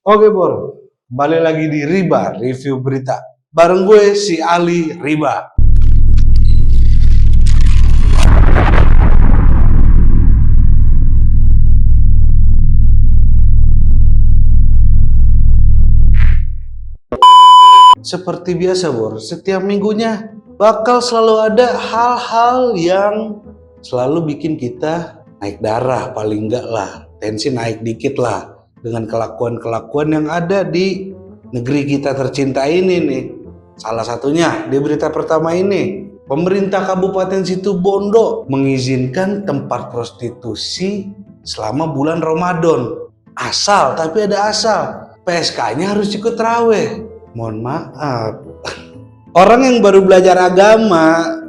Oke Bor, balik lagi di Riba, review berita. Bareng gue si Ali Riba. Seperti biasa Bor, setiap minggunya bakal selalu ada hal-hal yang selalu bikin kita naik darah, paling enggak lah, tensi naik dikit lah dengan kelakuan-kelakuan yang ada di negeri kita tercinta ini nih. Salah satunya di berita pertama ini, pemerintah Kabupaten Situbondo mengizinkan tempat prostitusi selama bulan Ramadan. Asal, tapi ada asal, PSK-nya harus ikut raweh. Mohon maaf, orang yang baru belajar agama,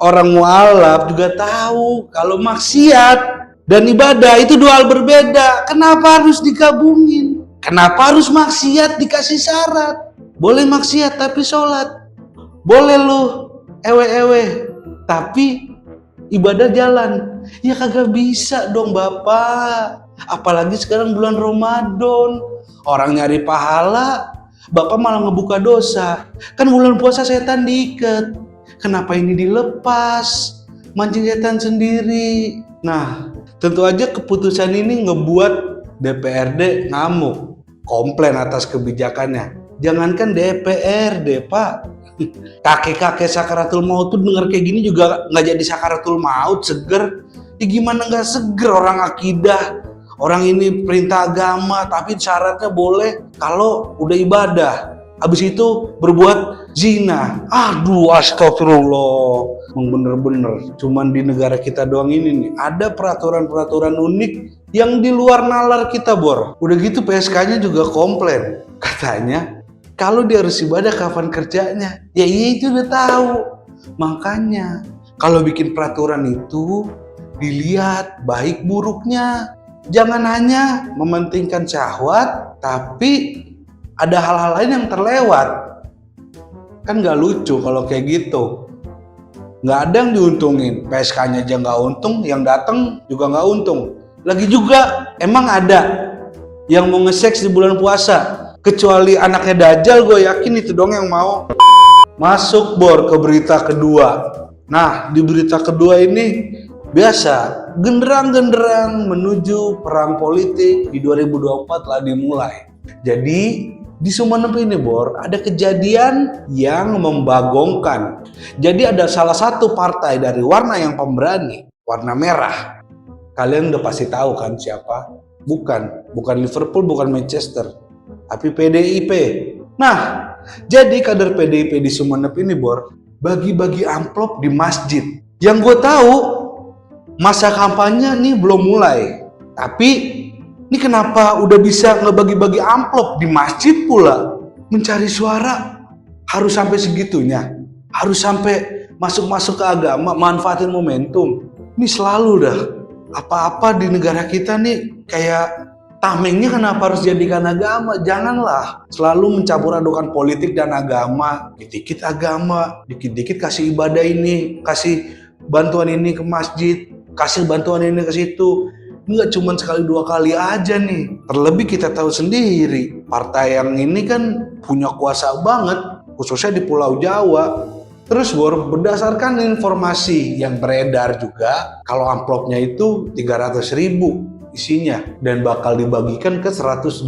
orang mualaf juga tahu kalau maksiat dan ibadah itu dua hal berbeda. Kenapa harus digabungin? Kenapa harus maksiat dikasih syarat? Boleh maksiat tapi sholat, boleh lu ewe-ewe tapi ibadah jalan. Ya kagak bisa dong Bapak. Apalagi sekarang bulan Ramadan, orang nyari pahala, Bapak malah ngebuka dosa. Kan bulan puasa setan diikat. Kenapa ini dilepas? Mancing setan sendiri. Nah, tentu aja keputusan ini ngebuat DPRD ngamuk, komplain atas kebijakannya. Jangankan DPRD, Pak. Kakek-kakek sakaratul maut tuh denger kayak gini juga nggak jadi sakaratul maut, seger. Ya gimana nggak seger orang akidah? Orang ini perintah agama, tapi syaratnya boleh kalau udah ibadah. Habis itu berbuat zina. Aduh, astagfirullah. Bener-bener. Cuman di negara kita doang ini nih, ada peraturan-peraturan unik yang di luar nalar kita, Bor. Udah gitu PSK-nya juga komplain. Katanya, kalau dia harus ibadah kapan kerjanya? Ya iya itu udah tahu. Makanya, kalau bikin peraturan itu, dilihat baik buruknya. Jangan hanya mementingkan syahwat, tapi ada hal-hal lain yang terlewat. Kan nggak lucu kalau kayak gitu. Nggak ada yang diuntungin. PSK-nya aja nggak untung, yang datang juga nggak untung. Lagi juga, emang ada yang mau nge-seks di bulan puasa. Kecuali anaknya Dajjal, gue yakin itu dong yang mau. Masuk Bor ke berita kedua. Nah, di berita kedua ini biasa, genderang-genderang menuju perang politik di 2024 telah dimulai. Jadi di Sumeneb ini Bor, ada kejadian yang membagongkan. Jadi ada salah satu partai dari warna yang pemberani, warna merah. Kalian udah pasti tahu kan siapa? Bukan Liverpool, bukan Manchester, tapi PDIP. Nah, jadi kader PDIP di Sumeneb ini Bor, bagi-bagi amplop di masjid. Yang gue tahu, masa kampanye nih belum mulai, tapi ini kenapa udah bisa ngebagi-bagi amplop di masjid pula? Mencari suara harus sampai segitunya, harus sampai masuk-masuk ke agama, manfaatin momentum. Ini selalu dah, apa-apa di negara kita nih kayak tamengnya kenapa harus jadikan agama? Janganlah selalu mencampur adukan politik dan agama. Dikit-dikit agama, dikit-dikit kasih ibadah ini, kasih bantuan ini ke masjid, kasih bantuan ini ke situ. Nggak cuma sekali dua kali aja nih. Terlebih kita tahu sendiri, partai yang ini kan punya kuasa banget, khususnya di Pulau Jawa. Terus Bor, berdasarkan informasi yang beredar juga, kalau amplopnya itu 300.000 isinya dan bakal dibagikan ke 175.000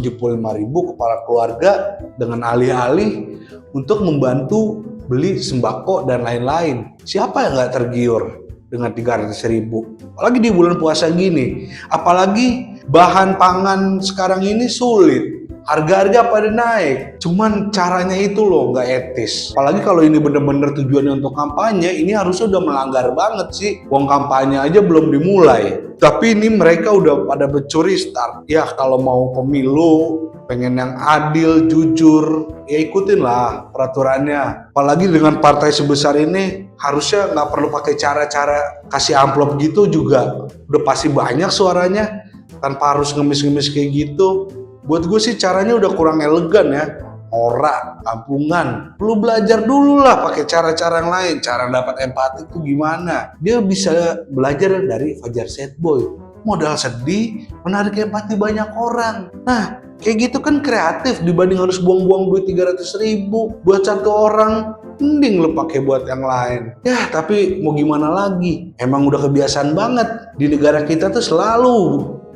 kepala keluarga dengan alih-alih untuk membantu beli sembako dan lain-lain. Siapa yang nggak tergiur dengan 300.000? Apalagi di bulan puasa gini, apalagi bahan pangan sekarang ini sulit, harga-harga pada naik. Cuman caranya itu loh nggak etis. Apalagi kalau ini bener-bener tujuannya untuk kampanye, ini harusnya udah melanggar banget sih. Wong kampanye aja belum dimulai, tapi ini mereka udah pada mencuri start. Ya kalau mau pemilu, pengen yang adil, jujur, ya ikutin lah peraturannya. Apalagi dengan partai sebesar ini, harusnya nggak perlu pakai cara-cara kasih amplop gitu juga. Udah pasti banyak suaranya, tanpa harus ngemis-ngemis kayak gitu. Buat gue sih caranya udah kurang elegan ya. Norak, kampungan. Perlu belajar dulu lah pakai cara-cara yang lain. Cara dapat empati itu gimana. Dia bisa belajar dari Fajar Set Boy. modal sedih, menarik empati banyak orang. Nah, kayak gitu kan kreatif dibanding harus buang-buang duit 300.000 buat satu orang. Mending lo pakai buat yang lain. Ya, tapi mau gimana lagi? Emang udah kebiasaan banget. Di negara kita tuh selalu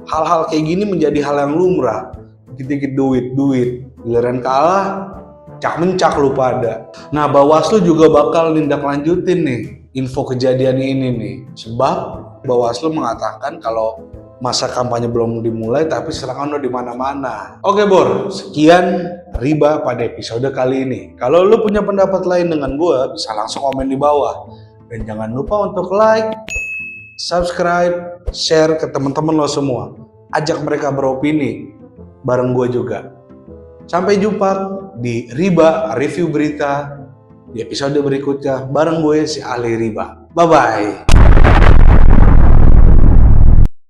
hal-hal kayak gini menjadi hal yang lumrah. Dikit-dikit duit. Giliran kalah, cak-mencak lu pada. Nah, Bawaslu juga bakal tindak lanjutin nih info kejadian ini nih. Sebab Bawaslu mengatakan kalau masa kampanye belum dimulai tapi serangan udah di mana-mana. Oke, Bor, sekian Riba pada episode kali ini. Kalau lu punya pendapat lain dengan gue, bisa langsung komen di bawah. Dan jangan lupa untuk like, subscribe, share ke teman-teman lo semua. Ajak mereka beropini bareng gue juga. Sampai jumpa di Riba Review Berita di episode berikutnya bareng gue si Ali Riba. Bye-bye.